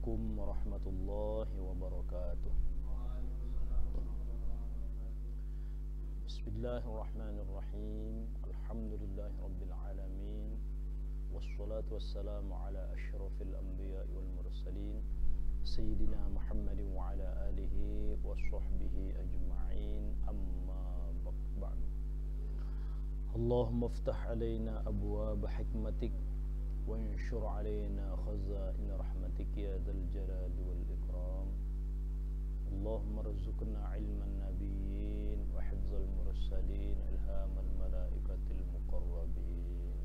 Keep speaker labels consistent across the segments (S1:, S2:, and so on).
S1: Assalamualaikum warahmatullahi wabarakatuh. Bismillahirrahmanirrahim. Alhamdulillahi rabbil alamin. Wassalatu wassalamu ala asyrafil anbiya'i wal mursalin Sayyidina Muhammadin wa ala alihi wa sahbihi ajma'in. Amma ba'du. Allahumma iftah alaina abwaab hikmatik وانشر علينا خزائن رحمتك يا ذا الجلال والإكرام. اللهم ارزقنا علم النبيين وحفظ المرسلين إلهام الملائكة المقربين.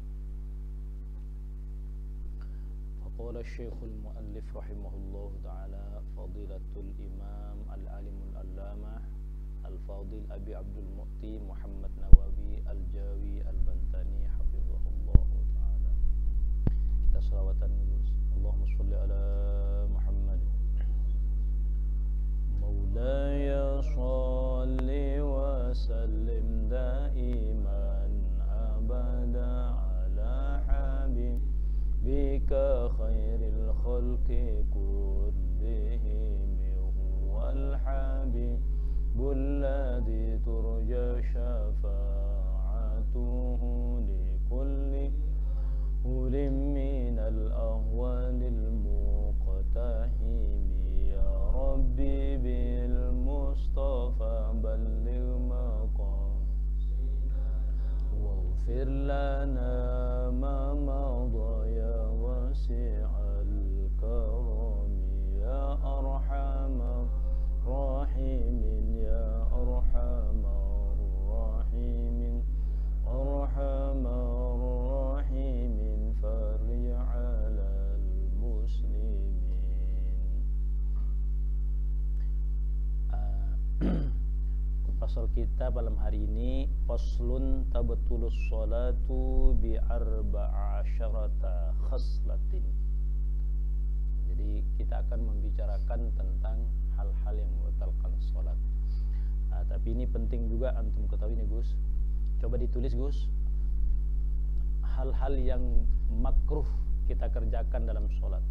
S1: فقال الشيخ المؤلف رحمه الله تعالى فضيلة الإمام العالم العلامة الفاضل أبي عبد المؤتي محمد نووي الجاوي البنتاني حفظه الله تعالى. Kita selawatan dulu. Allahumma sholli ala Muhammad. Maulaya sholli wa sallim daiman abada ala habibika khairil khalqi kullihim wal habibul ladzi turja syafa'atuhu li kulli ulim minal ahwalil muqtahim. Ya Rabbi bil Mustafa balligh maqasidana waghfir lana ma madha ya wasi'al karam ya arhamar rahimin ya arhamar rahimin arhamar farij 'alal muslimin. Fasal kita malam hari ini faslun tabtulus sholatu bi arba'asyarata khaslatin. Jadi kita akan membicarakan tentang hal-hal yang membatalkan sholat. Tapi ini penting juga antum ketahui nih Gus. Coba ditulis Gus. Hal-hal yang makruh kita kerjakan dalam sholat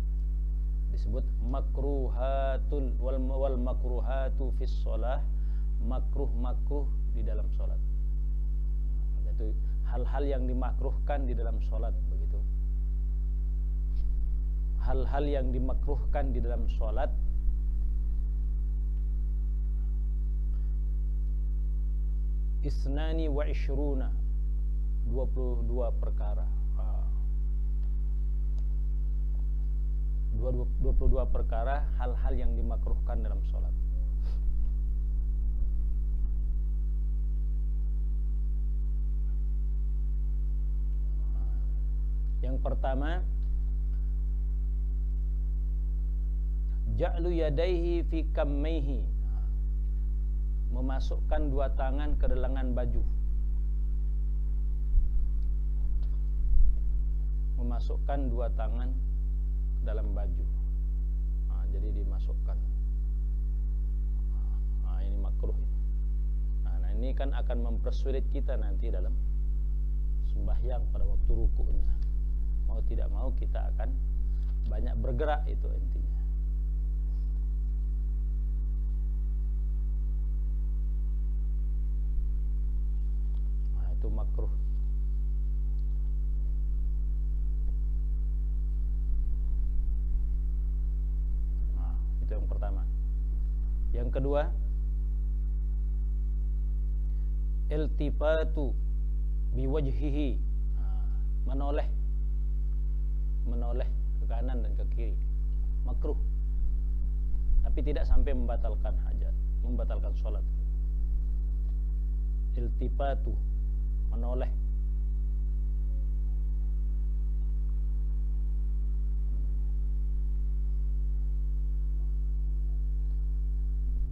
S1: disebut makruhatul wal makruhatu fis sholah. Makruh di dalam sholat, itu hal-hal yang dimakruhkan di dalam sholat, begitu. Hal-hal yang dimakruhkan di dalam sholat isnani wa ishruna 22 perkara. 22 perkara hal-hal yang dimakruhkan dalam sholat. Yang pertama, ja'lu yadaihi fi kammaihi, memasukkan dua tangan ke lengan baju. Memasukkan dua tangan ke dalam baju. Jadi dimasukkan. Ini makruh. Nah, ini kan akan mempersulit kita nanti dalam sembahyang pada waktu rukuknya. Mau tidak mau kita akan banyak bergerak, itu intinya. Nah, itu makruh. Nah, itu yang pertama. Yang kedua, iltifatu biwajhihi, menoleh ke kanan dan ke kiri, makruh, tapi tidak sampai membatalkan hajat, membatalkan sholat. Iltifatu, menoleh.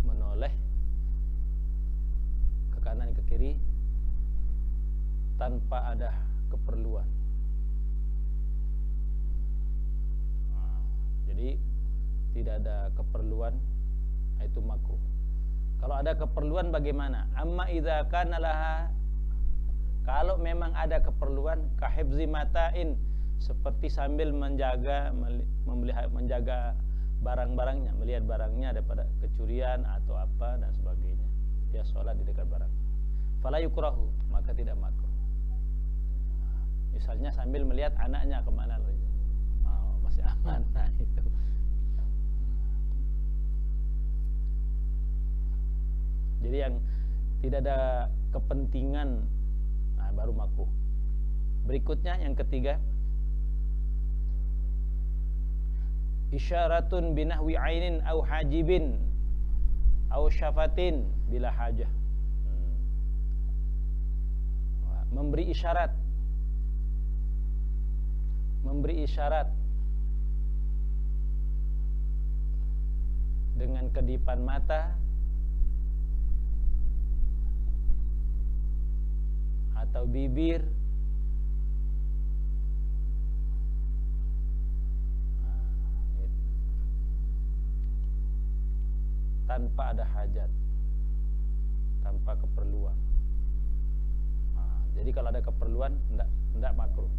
S1: Menoleh ke kanan ke kiri tanpa ada keperluan. Jadi tidak ada keperluan, itu makruh. Kalau ada keperluan bagaimana? Amma idza kana laha, kalau memang ada keperluan, kahibzi matain, seperti sambil menjaga barang-barangnya, melihat barangnya daripada kecurian atau apa dan sebagainya, dia sholat di dekat barang. Fala yukrahu, maka tidak makruh. Misalnya sambil melihat anaknya kemana loh itu, masih aman. Nah itu. Jadi yang tidak ada kepentingan, nah baru makruh. Berikutnya yang ketiga, isyaratun binahwi ainin au hajibin au syafatin bila hajah. Memberi isyarat, dengan kedipan mata atau bibir, tanpa ada hajat, tanpa keperluan. Jadi kalau ada keperluan, tidak makruh.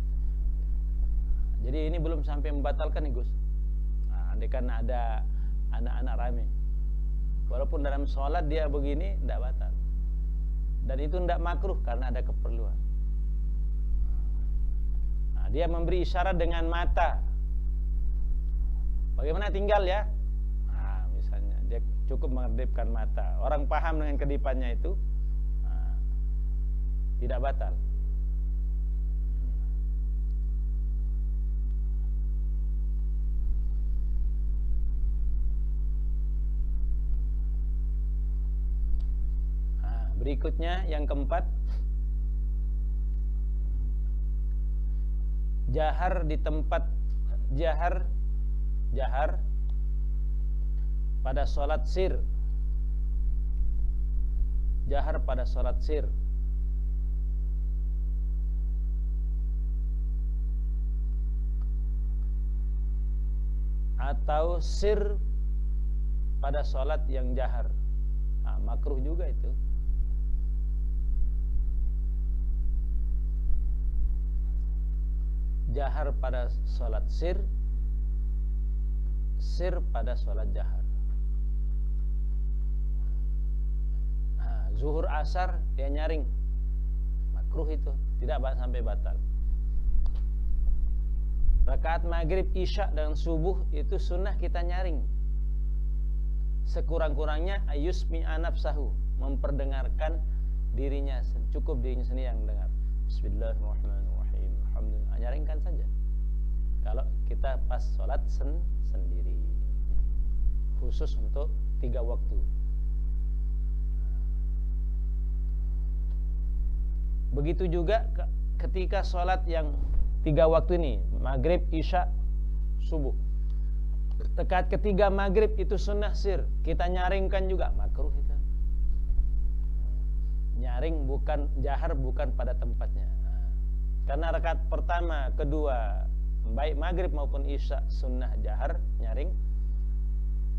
S1: Jadi ini belum sampai membatalkan nih Gus. Andai kan ada anak-anak rame, walaupun dalam sholat dia begini, tidak batal. Dan itu tidak makruh karena ada keperluan. Dia memberi isyarat dengan mata. Bagaimana tinggal ya? Misalnya dia cukup mengedipkan mata. Orang paham dengan kedipannya itu, tidak batal. Berikutnya yang keempat, jahar di tempat jahar pada sholat sir. Jahar pada sholat sir. Atau sir pada sholat yang jahar. Makruh juga itu. Jahar pada sholat sir, sir pada sholat jahar. Zuhur asar dia nyaring, makruh itu, tidak sampai batal. Rakaat maghrib, isya dan subuh itu sunnah kita nyaring. Sekurang-kurangnya ayusmi'a nafsahu, memperdengarkan dirinya, cukup dirinya sendiri yang dengar. Bismillahirrahmanirrahim, alhamdulillah, nyaringkan saja. Kalau kita pas sholat sendiri, khusus untuk 3 waktu. Begitu juga ketika sholat yang 3 waktu ini, maghrib, isya, subuh. Dekat ketiga maghrib itu sunnah sir, kita nyaringkan juga, makruh itu. Nyaring bukan jahar, bukan pada tempatnya. Karena rakaat pertama, kedua, baik maghrib maupun isya sunnah jahar, nyaring.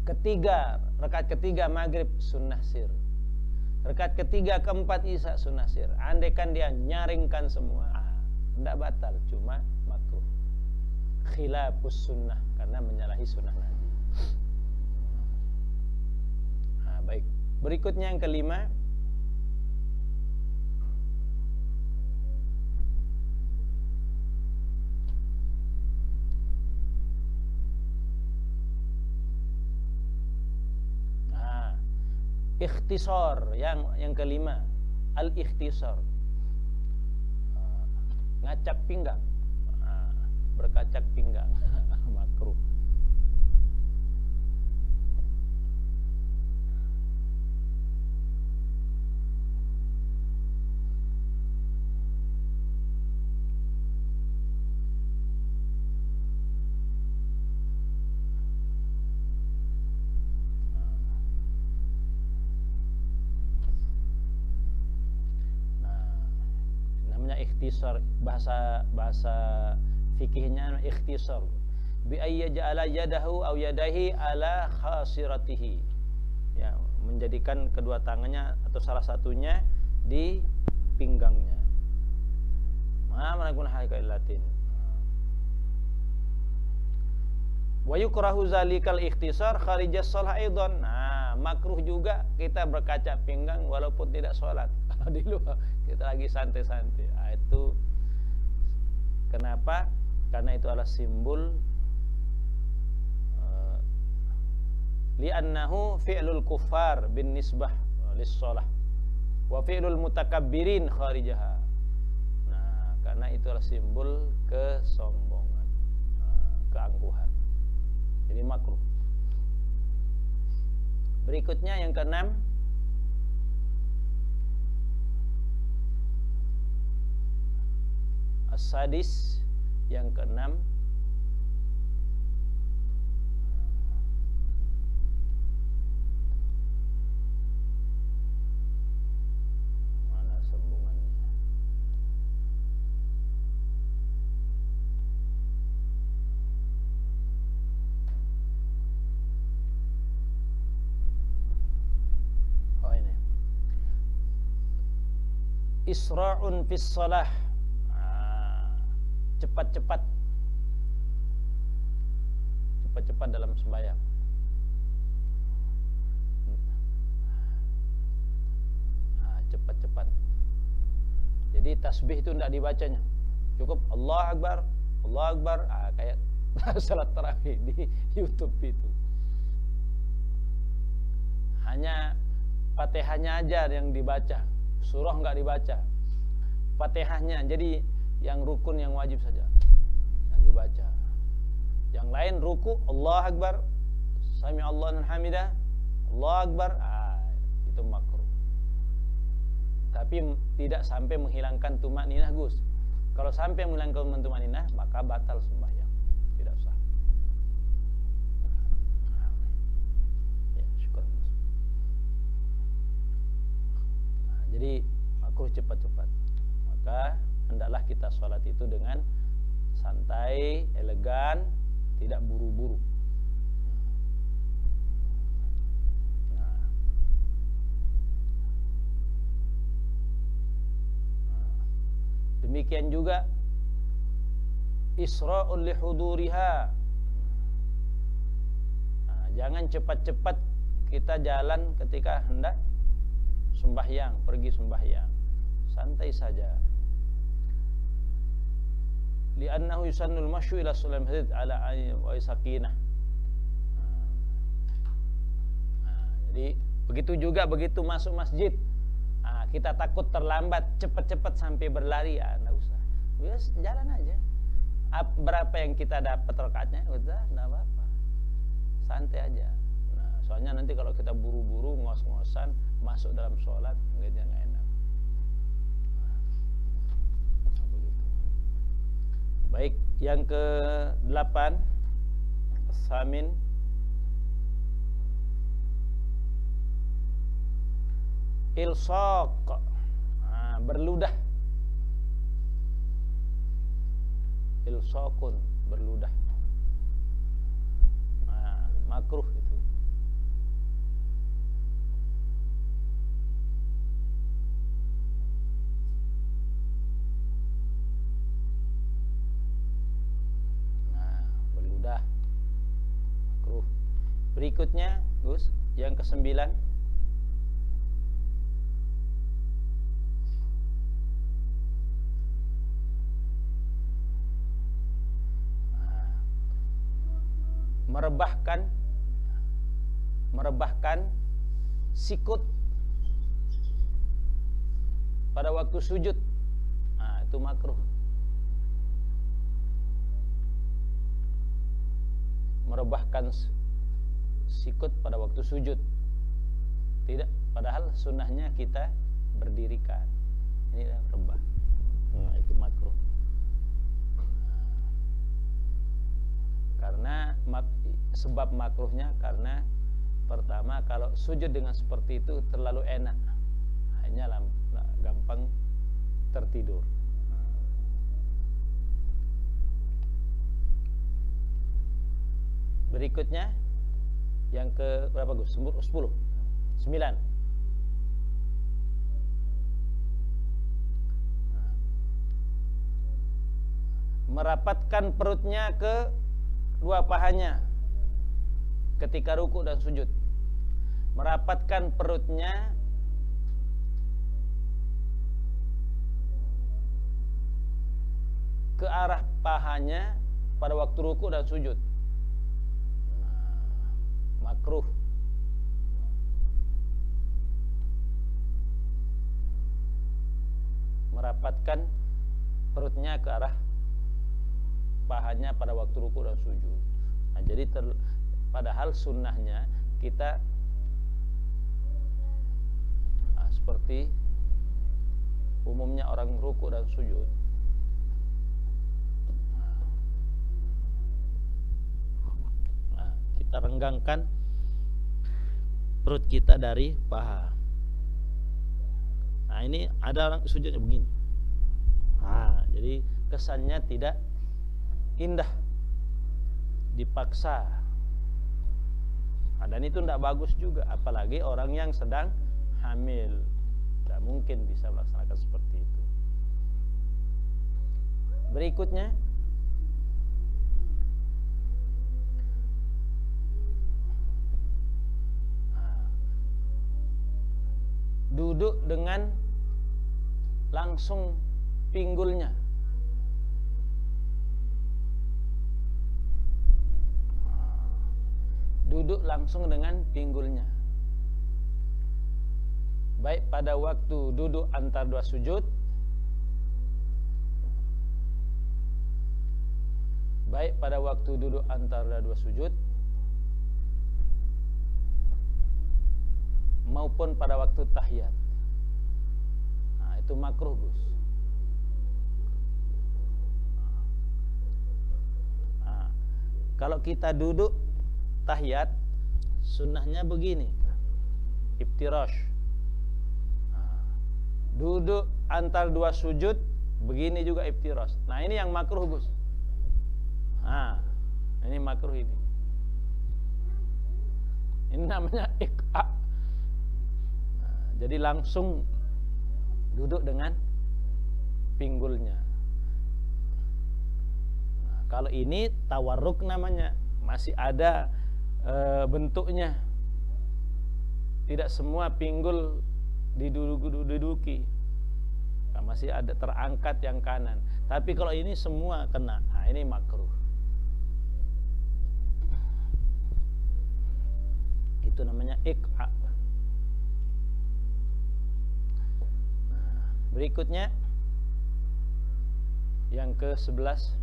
S1: Ketiga, rakaat ketiga maghrib sunnah sir. Rakaat ketiga, keempat isya sunnah sir. Andaikan dia nyaringkan semua, tidak batal, cuma makruh. Khilafus sunnah, karena menyalahi sunnah Nabi. Baik. Berikutnya yang kelima, ikhtisar, yang kelima, al-ikhtisar, ngacak pinggang, berkacak pinggang, makruh. Ikhtisar, bahasa fikihnya ikhtisar, bi ayyaj'ala yadahu aw yadahi ala khasiratihi, ya, menjadikan kedua tangannya atau salah satunya di pinggangnya. Ma manakun halika illatin. Wa yukrahu zalikal ikhtisar kharijas shalah aidan. Nah, makruh juga kita berkaca pinggang walaupun tidak sholat. Kalau di luar kita lagi santai-santai. Nah, itu kenapa? Karena itu adalah simbol li'annahu fi'lul kuffar bin nisbah lis shalah wa fi'lul mutakabbirin kharijaha. Nah, karena itu adalah simbol kesombongan, keangkuhan. Jadi makruh. Berikutnya yang keenam, as-sadis, yang keenam, mana sambungannya? Oh ini, isra'un fis shalah. Cepat-cepat dalam sembahyang. Cepat-cepat. Jadi tasbih itu tidak dibacanya, cukup Allah Akbar, Allah Akbar. Kayak salat tarawih di YouTube itu, hanya Fatihahnya aja yang dibaca, surah nggak dibaca, Fatihahnya. Jadi yang rukun, yang wajib saja yang dibaca. Yang lain ruku, Allah Akbar, Sami Allah dan Hamidah, Allah Akbar. Itu makruh. Tapi tidak sampai menghilangkan tumakninah, Gus. Kalau sampai menghilangkan tumakninah, maka batal sembahyang, tidak sah. Ya, syukur. Jadi makruh cepat-cepat. Maka hendaklah kita sholat itu dengan santai, elegan, tidak buru-buru. Demikian juga isra'ul li huduriha. Jangan cepat-cepat kita jalan ketika hendak sembahyang, pergi sembahyang. Santai saja. Li'annahu yusannul masyu ila salam hadid ala wa sakinah. Jadi begitu juga begitu masuk masjid, kita takut terlambat, cepat-cepat sampai berlari, enggak usah. Bias jalan aja. Berapa yang kita dapat rakaatnya, udah enggak apa-apa. Santai aja. Nah, soalnya nanti kalau kita buru-buru, ngos-ngosan masuk dalam sholat, enggak enak. Baik, yang ke-8, samin, ilsaq, berludah. Ilsaqun, berludah. Makruh itu. Makruh. Berikutnya, Gus, yang ke-9, merebahkan sikut pada waktu sujud. Itu makruh. Merebahkan sikut pada waktu sujud. Tidak, padahal sunnahnya kita berdirikan. Ini rebah. Itu makruh. Karena sebab makruhnya karena pertama, kalau sujud dengan seperti itu terlalu enak, hanya gampang tertidur. Berikutnya yang ke berapa, Gus? 10. 9. Merapatkan perutnya ke dua pahanya. ketika ruku dan sujud. Merapatkan perutnya ke arah pahanya pada waktu ruku dan sujud. Makruh. Merapatkan perutnya ke arah pahanya pada waktu ruku dan sujud. Nah, jadi padahal sunnahnya kita seperti umumnya orang ruku dan sujud. Nah, kita renggangkan perut kita dari paha. Nah, ini ada orang sujudnya begini. Nah, jadi kesannya tidak indah, dipaksa. Nah, dan itu tidak bagus juga, apalagi orang yang sedang hamil. Tidak mungkin bisa melaksanakan seperti itu. Berikutnya, duduk dengan langsung pinggulnya. Duduk langsung dengan pinggulnya, baik pada waktu duduk antar dua sujud, baik pada waktu duduk antara dua sujud, maupun pada waktu tahiyat. Nah, itu makruh, Gus. Nah, kalau kita duduk tahiyat, sunnahnya begini, iftirash. Nah, duduk antar dua sujud, begini juga iftirash. Nah, ini yang makruh, Gus. Nah, ini makruh ini. Ini namanya iq'a. Nah, jadi langsung duduk dengan pinggulnya. Nah, kalau ini tawarruk namanya, masih ada bentuknya. Tidak semua pinggul diduduki. Nah, masih ada terangkat yang kanan. Tapi kalau ini semua kena, nah, ini makruh. Itu namanya iq'a. Nah, berikutnya yang ke-11,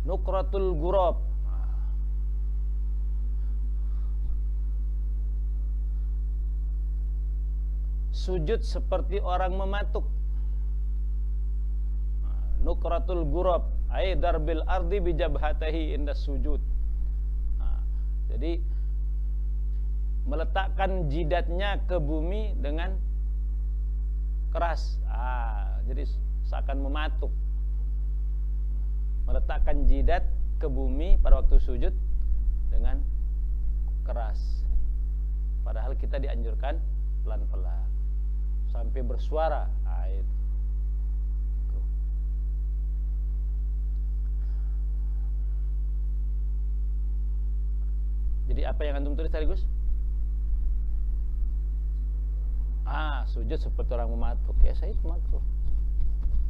S1: nukratul ghurab. Sujud seperti orang mematuk. Nukratul ghurab ay darbil ardi bijabhatihi inda sujud. Jadi meletakkan jidatnya ke bumi dengan keras. Jadi seakan mematuk. Meletakkan jidat ke bumi pada waktu sujud dengan keras. Padahal kita dianjurkan pelan-pelan sampai bersuara. Itu. Jadi apa yang antum tulis tadi, Gus? Sujud seperti orang mematuk. Ya, saya itu makruh.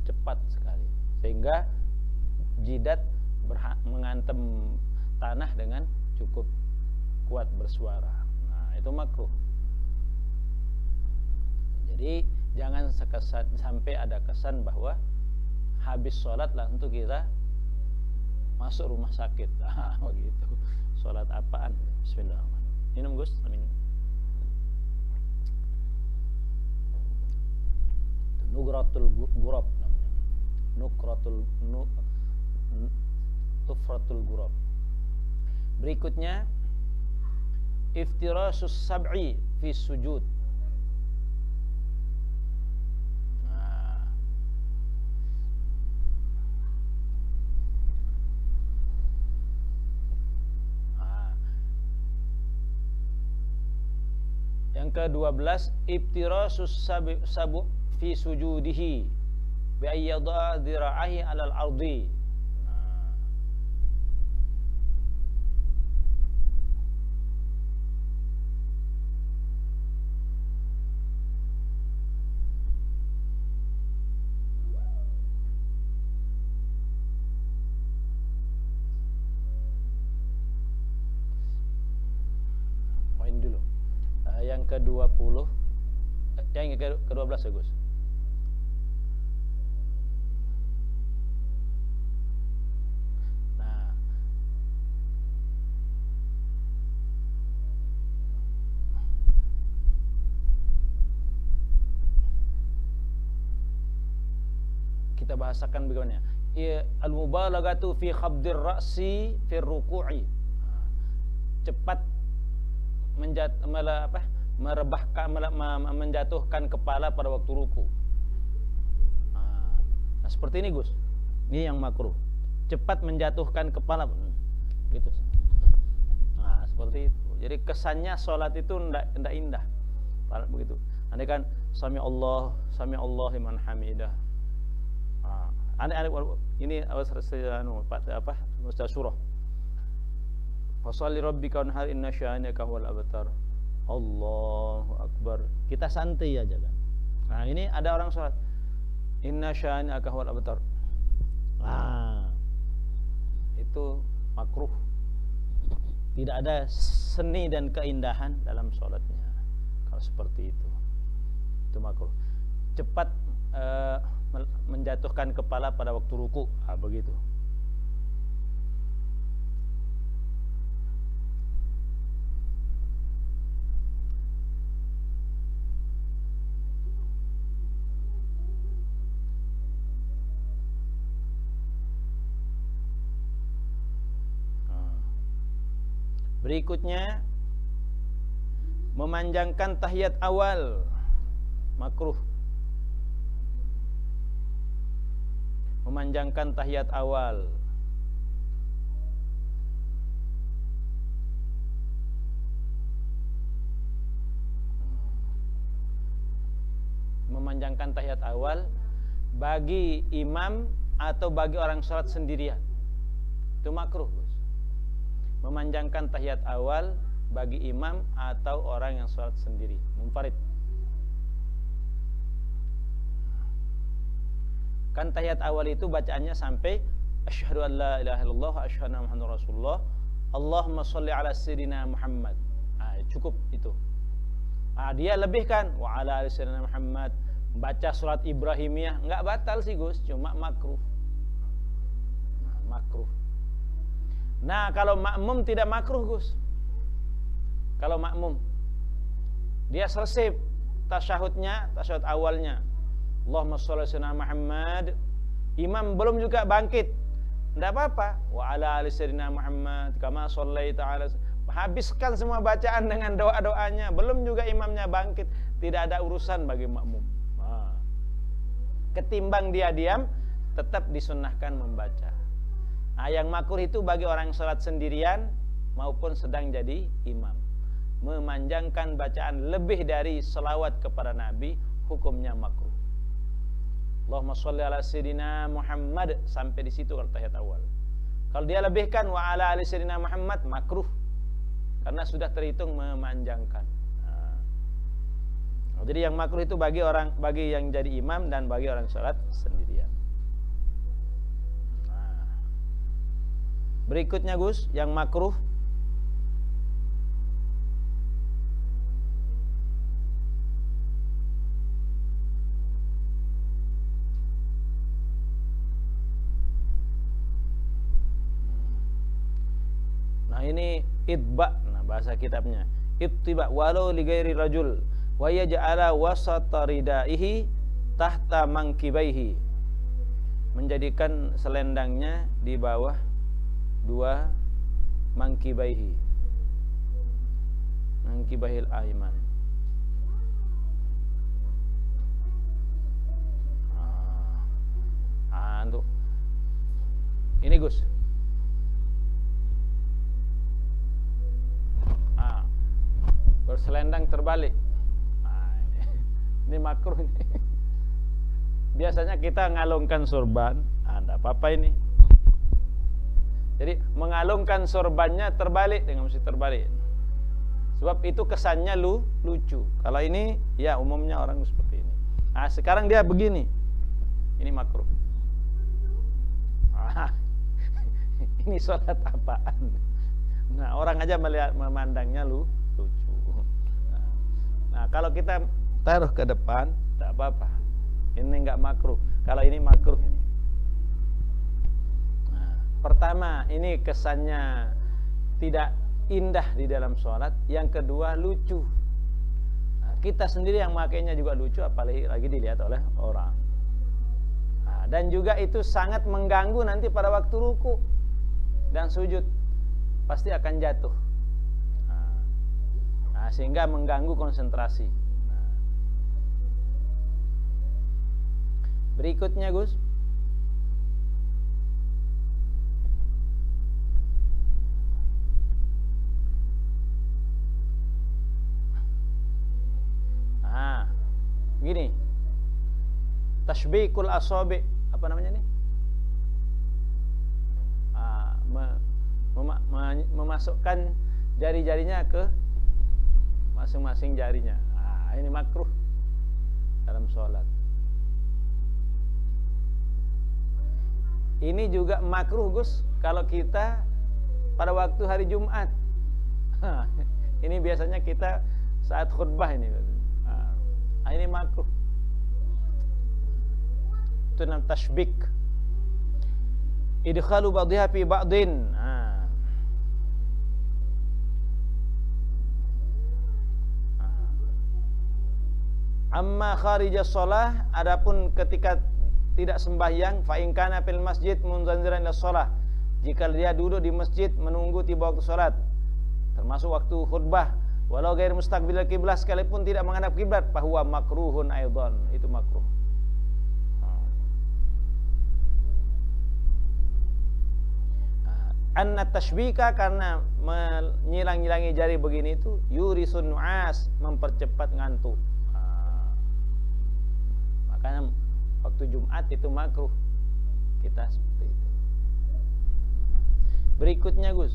S1: Cepat sekali. Sehingga jidat mengantem tanah dengan cukup kuat bersuara. Nah, itu makruh. Jadi jangan sampai ada kesan bahwa habis sholat langsung kita masuk rumah sakit. Begitu. Sholat apaan? Bismillahirrahmanirrahim. Minum, Gus. Amin. Nukratul ghurab namanya. Tufratul ghurab. Berikutnya iftirasus sab'i fi sujud. Yang ke-12 iftirasus sabu fi sujudihi. bi ayyadha dhira'ihi 'alal ardi. Dulu. Yang ke-20 yang ke-12 ya Gus. Nah, kita bahasakan bagaimana? Al-mubalaghatu fi khabdir ra'si fi ruku'i. Cepat menjatuhkan kepala pada waktu ruku. Nah, seperti ini Gus. Ini yang makruh. Cepat menjatuhkan kepala, gitu. Nah, seperti itu. Jadi kesannya sholat itu tidak indah. Begitu. Andai kan sami Allah liman hamidah. Ini surah. Fasholli rabbika wanhar inna syani'aka huwal abtar. Allahu akbar. Kita santai aja kan. Nah, ini ada orang sholat inna syani'aka huwal abtar. Nah, itu makruh. Tidak ada seni dan keindahan dalam sholatnya. Kalau seperti itu makruh. Cepat menjatuhkan kepala pada waktu ruku. Begitu. Berikutnya, memanjangkan tahiyat awal, makruh. Memanjangkan tahiyat awal. Memanjangkan tahiyat awal bagi imam atau bagi orang sholat sendirian, itu makruh. Memanjangkan tahiyat awal bagi imam atau orang yang sholat sendiri, munfarid. Kan tahiyat awal itu bacaannya sampai asyhadu an la ilaha illallah wa asyhadu anna muhammadar rasulullah, Allahumma sholli ala sayyidina Muhammad. Cukup itu. Dia lebihkan wa ala ali sayyidina Muhammad, baca surat Ibrahimiyah, enggak batal sih Gus, cuma makruh. Makruh. Nah, kalau makmum tidak makruh Gus. Kalau makmum dia selesai tasyahudnya, tasyahud awalnya, Allahumma sholli ala sayyidina Muhammad, imam belum juga bangkit, tidak apa-apa. Wa ala ali sayyidina Muhammad kama shallaita ala. Habiskan semua bacaan dengan doa-doanya, belum juga imamnya bangkit, tidak ada urusan bagi makmum. Ketimbang dia diam, tetap disunnahkan membaca. Yang makruh itu bagi orang sholat sendirian maupun sedang jadi imam. Memanjangkan bacaan lebih dari selawat kepada Nabi, hukumnya makruh. Allahumma sholli ala sayyidina Muhammad, sampai di situ kalau tahiyat awal. Kalau dia lebihkan wa ala ali sayyidina Muhammad, makruh, karena sudah terhitung memanjangkan. Jadi yang makruh itu bagi yang jadi imam dan bagi orang sholat sendirian. Berikutnya Gus, yang makruh ini itba, bahasa kitabnya ittiba walau li ghairi rajul wa yaj'ala wasata ridaihi tahta mankibaihi, menjadikan selendangnya di bawah dua mankibaihi, mankibahil aiman. Untuk ini Gus, berselendang terbalik. Ini makruh ini. biasanya kita ngalungkan sorban, ada apa-apa ini. Jadi mengalungkan sorbannya terbalik dengan mesti terbalik. Sebab itu kesannya lucu. Kalau ini ya umumnya orang seperti ini. Nah, sekarang dia begini. Ini makruh. Ini sholat apaan? Nah, orang aja melihat memandangnya lucu. Nah, kalau kita taruh ke depan, tidak apa-apa. Ini enggak makruh. Kalau ini makruh ini. Pertama, ini kesannya tidak indah di dalam sholat. Yang kedua, lucu. Nah, kita sendiri yang makainya juga lucu, apalagi lagi dilihat oleh orang. Nah, dan juga itu sangat mengganggu nanti pada waktu ruku dan sujud. Pasti akan jatuh. Nah, sehingga mengganggu konsentrasi. Nah. Berikutnya, Gus. Gini, tashbikul asabi, apa namanya nih? Memasukkan jari-jarinya ke masing-masing jarinya. Ini makruh dalam sholat. Ini juga makruh, Gus, kalau kita pada waktu hari Jumat. Ini biasanya kita saat khutbah ini. Ini makruh. Itu namanya tashbik. Idkhalu ba'dihha fi ba'din. Amma kharija shalah, adapun ketika tidak sembahyang, fa in kana fil masjid munzanziran ila shalah. Jika dia duduk di masjid menunggu tiba waktu salat, termasuk waktu khutbah, walau ghair mustaqbil kiblat, sekalipun tidak menghadap kiblat, fahuwa makruhun aidan, itu makruh. Anna tashbika, karena menyilang-nyilangi jari begini itu yurisun nu'as, mempercepat ngantuk. Makanya waktu Jumat itu makruh kita seperti itu. Berikutnya, Gus.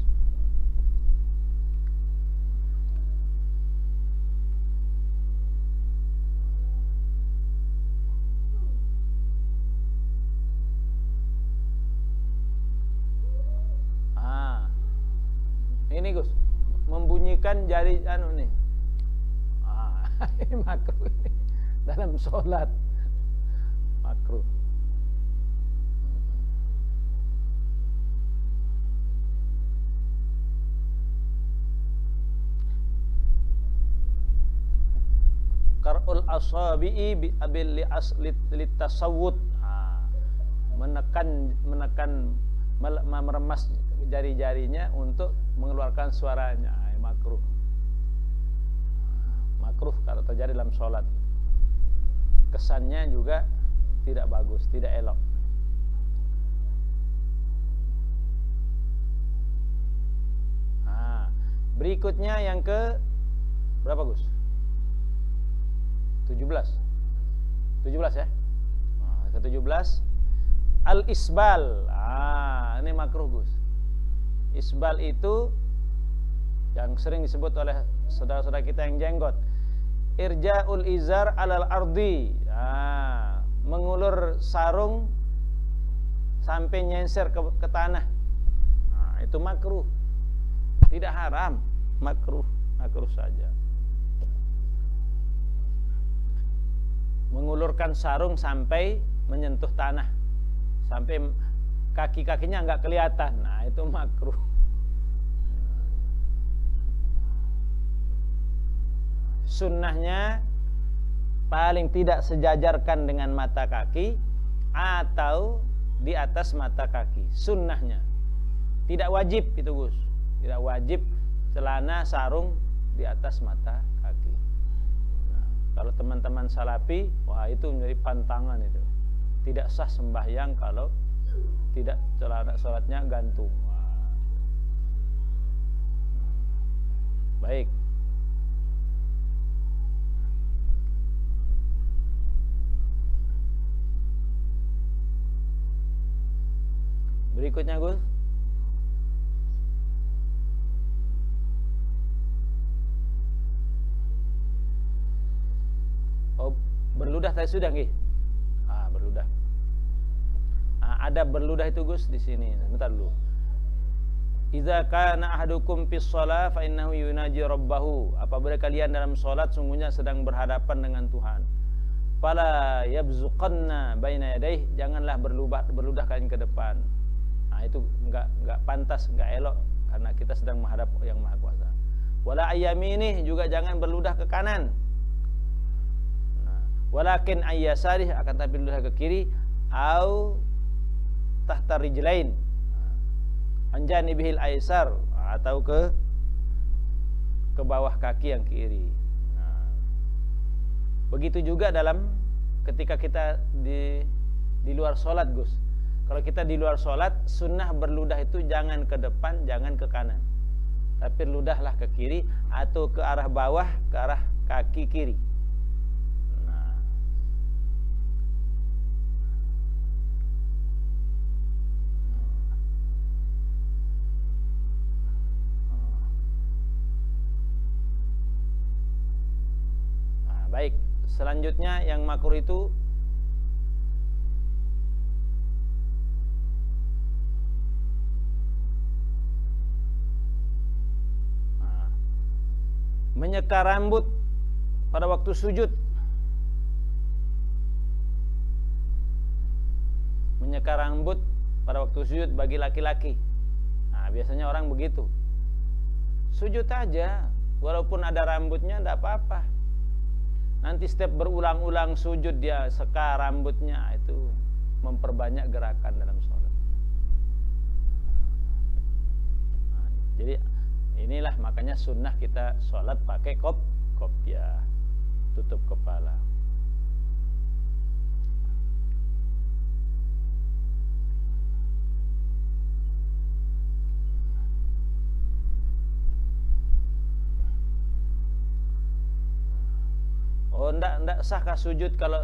S1: Ini, Gus, membunyikan jari nih. Ini makruh ini dalam sholat, makruh. Qar'ul asabi'i bil litasawwut, menekan meremas jari-jarinya untuk mengeluarkan suaranya. Makruh. Makruh kalau terjadi dalam sholat. Kesannya juga tidak bagus, tidak elok. Berikutnya yang ke berapa, Gus? 17 ya. Ke 17 al-isbal. Ini makruh, Gus. Isbal itu yang sering disebut oleh saudara-saudara kita yang jenggot. Irja'ul izar alal ardi. Mengulur sarung sampai nyenser ke tanah. Itu makruh. Tidak haram, makruh saja. Mengulurkan sarung sampai menyentuh tanah, sampai kaki-kakinya enggak kelihatan. Itu makruh. Sunnahnya paling tidak sejajarkan dengan mata kaki atau di atas mata kaki. Sunnahnya. Tidak wajib itu, Gus. Tidak wajib celana sarung di atas mata kaki. Kalau teman-teman salafi, wah itu menjadi pantangan itu. Tidak sah sembahyang kalau tidak celana sholatnya gantung. Baik. Berikutnya Gus. Oh, berludah tadi sudah nggih? Berludah. Ada berludah itu Gus di sini. Bentar dulu. Idza kana ahadukum fis shalah fa innahu yunaji rabbahu. Apabila kalian dalam salat sungguhnya sedang berhadapan dengan Tuhan. Fala yabzuqanna baina yadayhi, janganlah berludah kalian ke depan. Itu enggak pantas, enggak elok karena kita sedang menghadap yang Maha Kuasa. Wala ayyamini, juga jangan berludah ke kanan. Walakin ayyasarih, akan tapi berludah ke kiri, au tahta rijlain, anjanibihil aisar, atau ke bawah kaki yang kiri. Begitu juga dalam ketika kita di luar sholat Gus. Kalau kita di luar sholat, sunnah berludah itu jangan ke depan, jangan ke kanan, tapi ludahlah ke kiri atau ke arah bawah, ke arah kaki kiri. Baik, selanjutnya yang makruh itu menyeka rambut pada waktu sujud. Menyeka rambut pada waktu sujud bagi laki-laki. Biasanya orang begitu. Sujud aja, walaupun ada rambutnya enggak apa-apa. Nanti setiap berulang-ulang sujud dia seka rambutnya, itu memperbanyak gerakan dalam sholat. Jadi inilah makanya sunnah kita sholat pakai kopiah, tutup kepala. Oh, enggak sahkah sujud kalau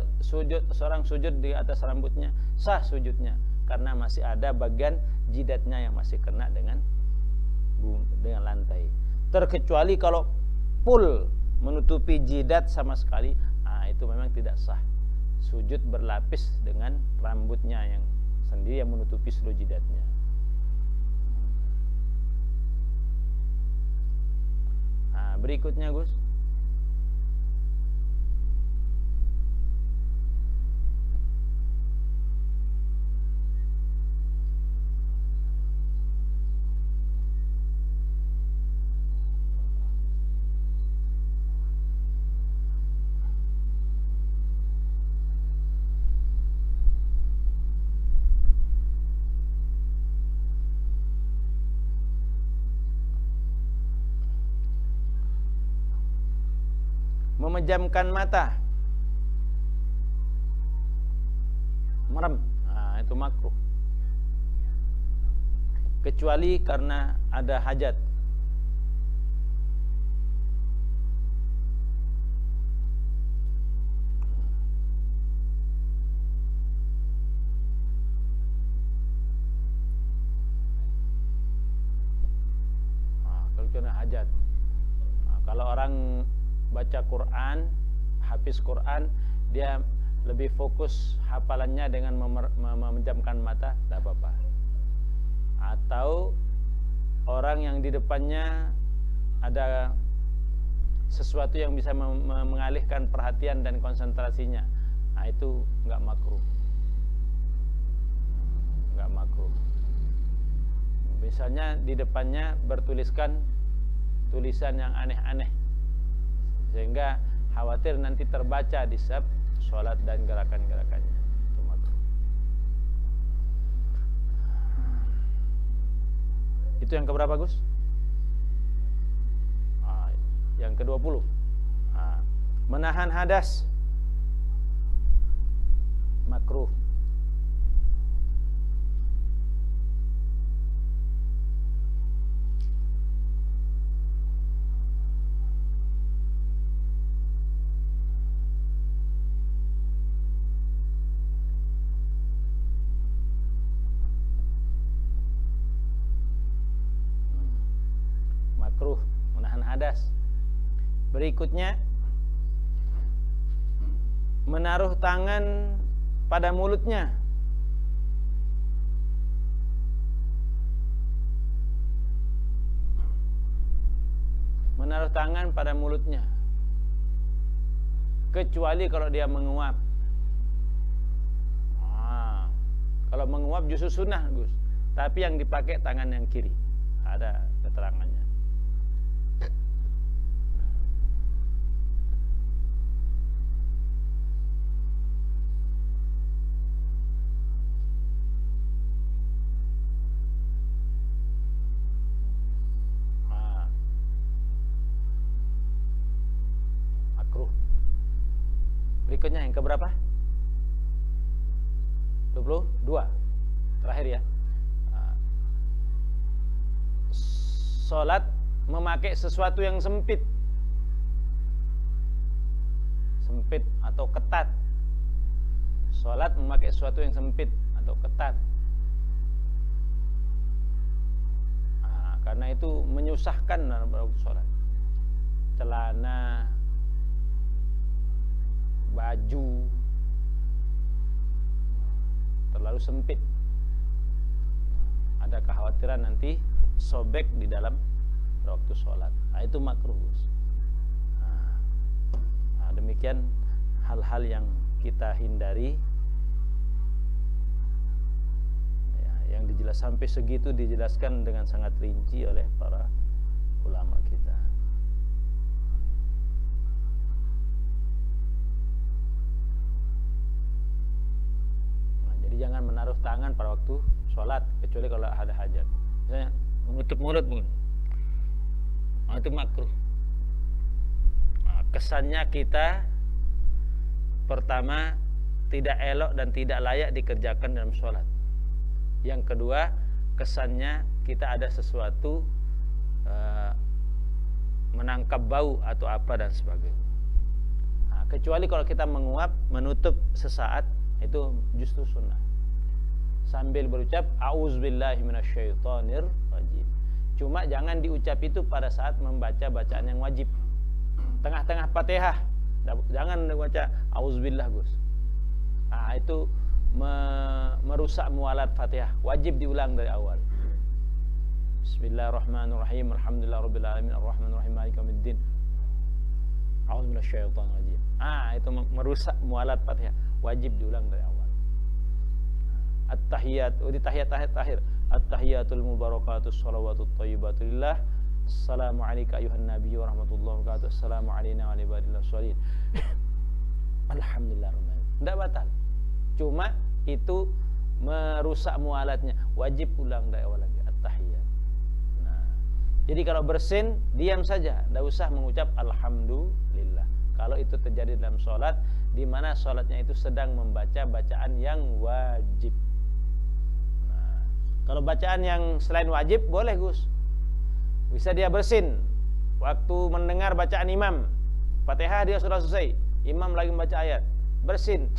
S1: seorang sujud di atas rambutnya? Sah sujudnya karena masih ada bagian jidatnya yang masih kena dengan lantai. Terkecuali kalau full menutupi jidat sama sekali, itu memang tidak sah. Sujud berlapis dengan rambutnya yang sendiri yang menutupi seluruh jidatnya. Berikutnya Gus. Memejamkan mata, merem, itu makruh. Kecuali karena ada hajat. Kalau kena hajat. Kalau orang baca Quran, hafiz Quran, dia lebih fokus hafalannya dengan memejamkan mata, tidak apa-apa. Atau orang yang di depannya ada sesuatu yang bisa mengalihkan perhatian dan konsentrasinya, itu nggak makruh. Nggak makruh. Misalnya di depannya bertuliskan tulisan yang aneh-aneh, sehingga khawatir nanti terbaca di setiap sholat dan gerakan-gerakannya. Itu makruh. Itu yang keberapa Gus? Yang ke-20. Menahan hadas, makruh. makruh, menahan hadas. Berikutnya, menaruh tangan pada mulutnya. Menaruh tangan pada mulutnya, kecuali kalau dia menguap. Kalau menguap justru sunnah, Gus. Tapi yang dipakai tangan yang kiri. Ada keterangannya. Makruh. Berikutnya yang keberapa? 22. Terakhir ya. Salat memakai sesuatu yang sempit. Sempit atau ketat. Salat memakai sesuatu yang sempit atau ketat. Karena itu menyusahkan dalam waktu salat. Celana, baju terlalu sempit. Ada kekhawatiran nanti sobek di dalam waktu sholat. Itu makruh. Demikian hal-hal yang kita hindari. Yang dijelaskan sampai segitu dijelaskan dengan sangat rinci oleh para ulama kita. Jadi jangan menaruh tangan pada waktu sholat kecuali kalau ada hajat. Misalnya menutup mulut pun, itu makruh. Kesannya kita pertama tidak elok dan tidak layak dikerjakan dalam sholat. Yang kedua, kesannya kita ada sesuatu menangkap bau atau apa dan sebagainya. Kecuali kalau kita menguap, menutup sesaat, itu justru sunnah. Sambil berucap a'udzubillahi minasyaitonir rajim. Cuma jangan diucap itu pada saat membaca bacaan yang wajib. Tengah-tengah Fatihah jangan baca a'udzubillah, Gus. Itu merusak mualat Fatihah. Wajib diulang dari awal. Bismillahirrahmanirrahim. Alhamdulillahirabbil alamin arrahmanirrahim maliki yaumiddin. A'udzu minasyaitonir rajim. Itu merusak mualat Fatihah. Wajib diulang dari awal. At-tahiyat, di tahiyat akhir. At-tahiyatul mubarakatus shalawatut thayyibatu lillah. Assalamu alayka ayuhan nabiyyu wa rahmatullahi wa barakatuh. Assalamu alayna wa ala ibadillah sholihin. Alhamdulillah rabbil alamin. Tidak batal. Cuma itu merusak mualatnya. Wajib ulang dari awal lagi at-tahiyat. Jadi kalau bersin, diam saja, tidak usah mengucap alhamdulillah. Kalau itu terjadi dalam sholat, di mana sholatnya itu sedang membaca bacaan yang wajib. Kalau bacaan yang selain wajib, boleh, Gus. Bisa dia bersin waktu mendengar bacaan imam. Fatihah dia sudah selesai, imam lagi membaca ayat, bersin,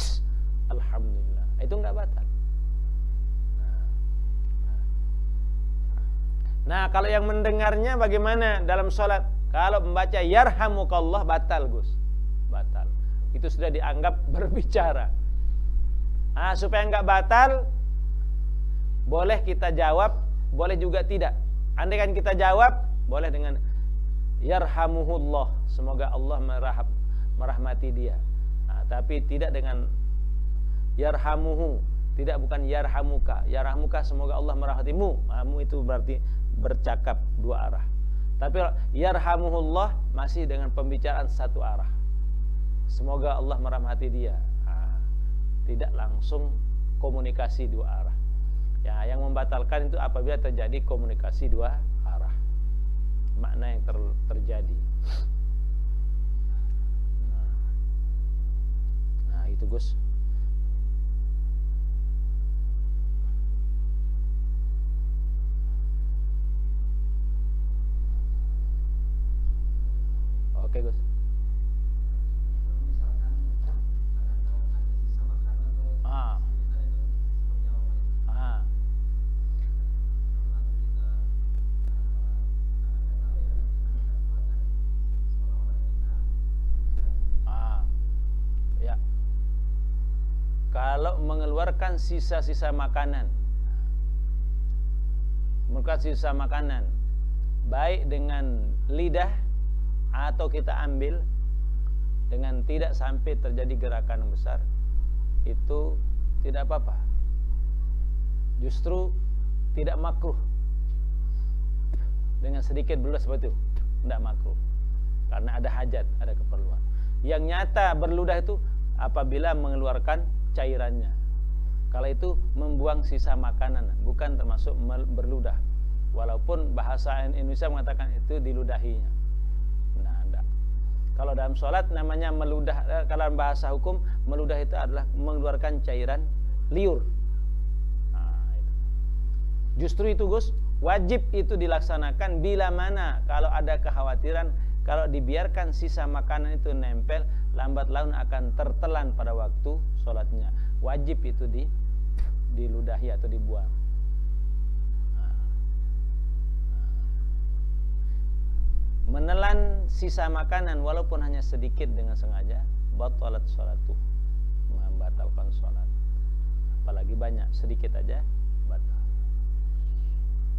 S1: alhamdulillah. Itu enggak batal. Nah, kalau yang mendengarnya bagaimana dalam sholat? Kalau membaca yarhamukallah, batal, Gus. Batal. Itu sudah dianggap berbicara. Supaya enggak batal, boleh kita jawab, boleh juga tidak. Andaikan kita jawab, boleh dengan yarhamuhullah, semoga Allah merahmati dia. Tapi tidak dengan yarhamuhu, tidak, bukan yarhamuka. Yarhamuka semoga Allah merahmatimu. Mu itu berarti bercakap dua arah. Tapi yarhamuhullah masih dengan pembicaraan satu arah. Semoga Allah merahmati dia. Tidak langsung komunikasi dua arah. Yang membatalkan itu apabila terjadi komunikasi dua arah. Makna yang terjadi. Itu, Gus. Oke, Gus. mengeluarkan sisa-sisa makanan. Mengeluarkan sisa makanan baik dengan lidah atau kita ambil dengan tidak sampai terjadi gerakan yang besar, itu tidak apa-apa. Justru tidak makruh. Dengan sedikit berludah seperti itu tidak makruh, karena ada hajat, ada keperluan. Yang nyata berludah itu apabila mengeluarkan cairannya. Kalau itu membuang sisa makanan, bukan termasuk berludah. Walaupun bahasa Indonesia mengatakan itu diludahinya. Nah, enggak. Kalau dalam sholat namanya meludah. Kalau dalam bahasa hukum meludah itu adalah mengeluarkan cairan liur. Nah, itu. Justru itu Gus, wajib itu dilaksanakan bila mana kalau ada kekhawatiran kalau dibiarkan sisa makanan itu nempel, lambat laun akan tertelan pada waktu sholatnya. Wajib itu diludahi atau dibuang. Menelan sisa makanan walaupun hanya sedikit dengan sengaja, batalat sholatu, membatalkan sholat. Apalagi banyak, sedikit aja batal.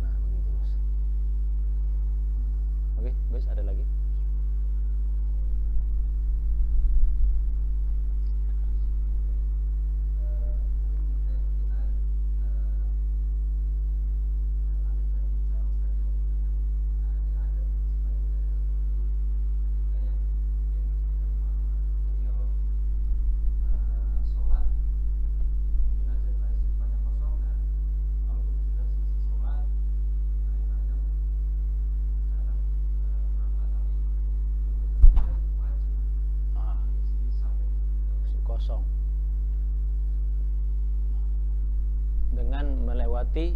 S1: Nah, begitu Gus. Oke, Gus, ada lagi? Kosong dengan melewati